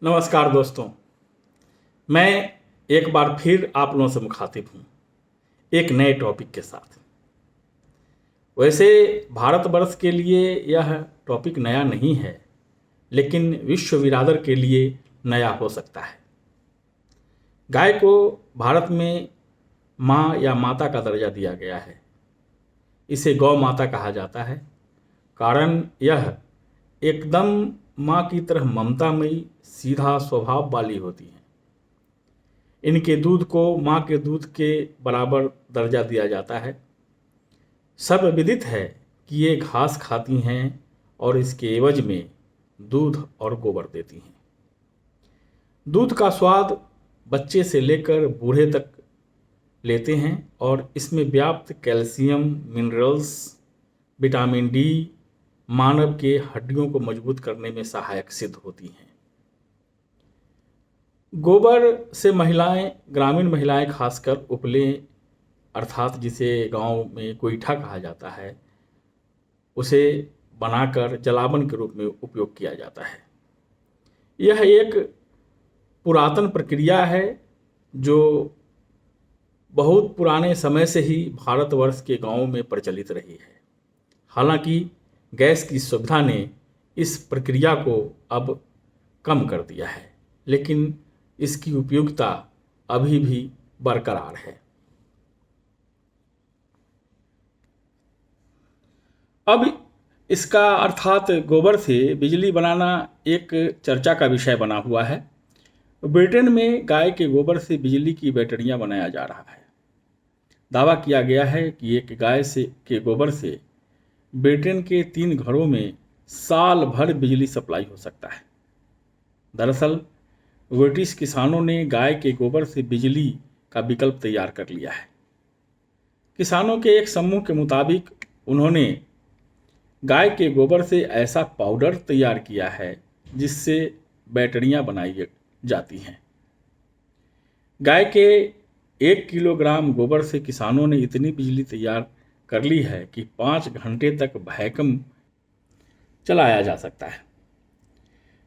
नमस्कार दोस्तों। मैं एक बार फिर आप लोगों से मुखातिब हूँ एक नए टॉपिक के साथ। वैसे भारतवर्ष के लिए यह टॉपिक नया नहीं है, लेकिन विश्व बिरादर के लिए नया हो सकता है। गाय को भारत में माँ या माता का दर्जा दिया गया है। इसे गौ माता कहा जाता है, कारण यह एकदम माँ की तरह ममतामयी सीधा स्वभाव वाली होती हैं। इनके दूध को माँ के दूध के बराबर दर्जा दिया जाता है। सर्वविदित है कि ये घास खाती हैं और इसके एवज में दूध और गोबर देती हैं। दूध का स्वाद बच्चे से लेकर बूढ़े तक लेते हैं और इसमें व्याप्त कैल्शियम, मिनरल्स, विटामिन डी मानव के हड्डियों को मजबूत करने में सहायक सिद्ध होती हैं। गोबर से महिलाएं, ग्रामीण महिलाएं खासकर उपले अर्थात जिसे गांव में गोईठा कहा जाता है, उसे बनाकर जलावन के रूप में उपयोग किया जाता है। यह एक पुरातन प्रक्रिया है जो बहुत पुराने समय से ही भारतवर्ष के गांवों में प्रचलित रही है। हालांकि गैस की सुविधा ने इस प्रक्रिया को अब कम कर दिया है, लेकिन इसकी उपयोगिता अभी भी बरकरार है। अब इसका अर्थात गोबर से बिजली बनाना एक चर्चा का विषय बना हुआ है। ब्रिटेन में गाय के गोबर से बिजली की बैटरियां बनाया जा रहा है। दावा किया गया है कि एक गाय के गोबर से ब्रिटेन के 3 घरों में साल भर बिजली सप्लाई हो सकता है। दरअसल ब्रिटिश किसानों ने गाय के गोबर से बिजली का विकल्प तैयार कर लिया है। किसानों के एक समूह के मुताबिक उन्होंने गाय के गोबर से ऐसा पाउडर तैयार किया है जिससे बैटरियां बनाई जाती हैं। गाय के 1 किलोग्राम गोबर से किसानों ने इतनी बिजली तैयार कर ली है कि 5 घंटे तक वैक्यूम चलाया जा सकता है।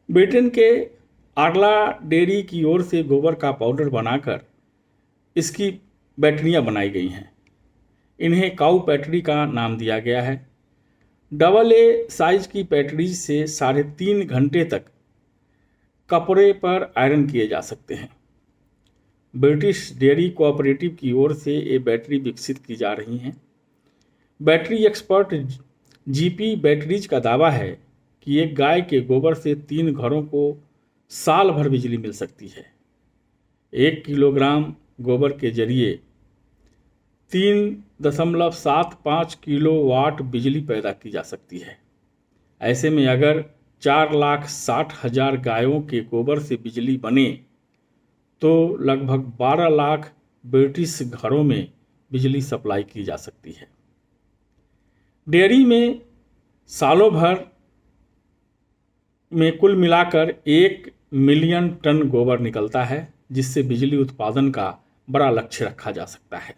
ब्रिटेन के आर्ला डेयरी की ओर से गोबर का पाउडर बनाकर इसकी बैटरियां बनाई गई हैं। इन्हें काऊ बैटरी का नाम दिया गया है। AA साइज की बैटरी से 3.5 घंटे तक कपड़े पर आयरन किए जा सकते हैं। ब्रिटिश डेयरी कोऑपरेटिव की ओर से ये बैटरी विकसित की जा रही हैं। बैटरी एक्सपर्ट जीपी बैटरीज का दावा है कि एक गाय के गोबर से 3 घरों को साल भर बिजली मिल सकती है। 1 किलोग्राम गोबर के जरिए 3.75 किलोवाट बिजली पैदा की जा सकती है। ऐसे में अगर 4,60,000 गायों के गोबर से बिजली बने तो लगभग 12 लाख ब्रिटिश घरों में बिजली सप्लाई की जा सकती है। डेयरी में सालों भर में कुल मिलाकर 1 मिलियन टन गोबर निकलता है, जिससे बिजली उत्पादन का बड़ा लक्ष्य रखा जा सकता है।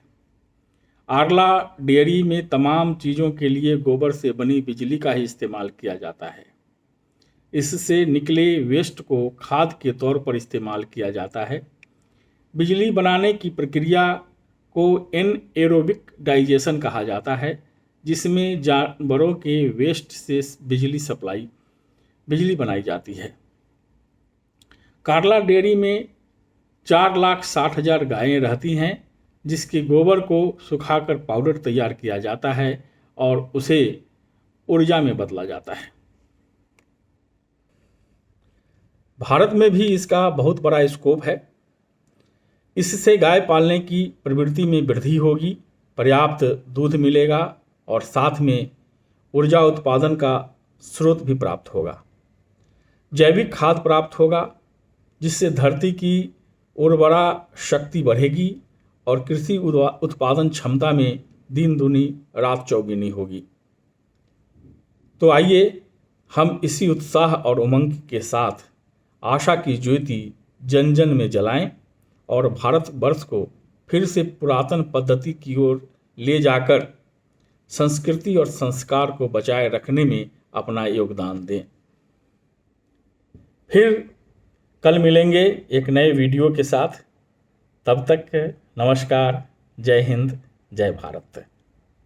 आर्ला डेयरी में तमाम चीज़ों के लिए गोबर से बनी बिजली का ही इस्तेमाल किया जाता है। इससे निकले वेस्ट को खाद के तौर पर इस्तेमाल किया जाता है। बिजली बनाने की प्रक्रिया को एनएरोबिक डाइजेशन कहा जाता है, जिसमें जानवरों के वेस्ट से बिजली बनाई जाती है। कार्ला डेयरी में 4,60,000 गायें रहती हैं, जिसके गोबर को सुखाकर पाउडर तैयार किया जाता है और उसे ऊर्जा में बदला जाता है। भारत में भी इसका बहुत बड़ा स्कोप है। इससे गाय पालने की प्रवृत्ति में वृद्धि होगी, पर्याप्त दूध मिलेगा और साथ में ऊर्जा उत्पादन का स्रोत भी प्राप्त होगा। जैविक खाद प्राप्त होगा, जिससे धरती की उर्वरा शक्ति बढ़ेगी और कृषि उत्पादन क्षमता में दिन दूनी रात चौगुनी होगी। तो आइए हम इसी उत्साह और उमंग के साथ आशा की ज्योति जन जन में जलाएं और भारतवर्ष को फिर से पुरातन पद्धति की ओर ले जाकर संस्कृति और संस्कार को बचाए रखने में अपना योगदान दें। फिर कल मिलेंगे एक नए वीडियो के साथ। तब तक नमस्कार, जय हिंद, जय भारत।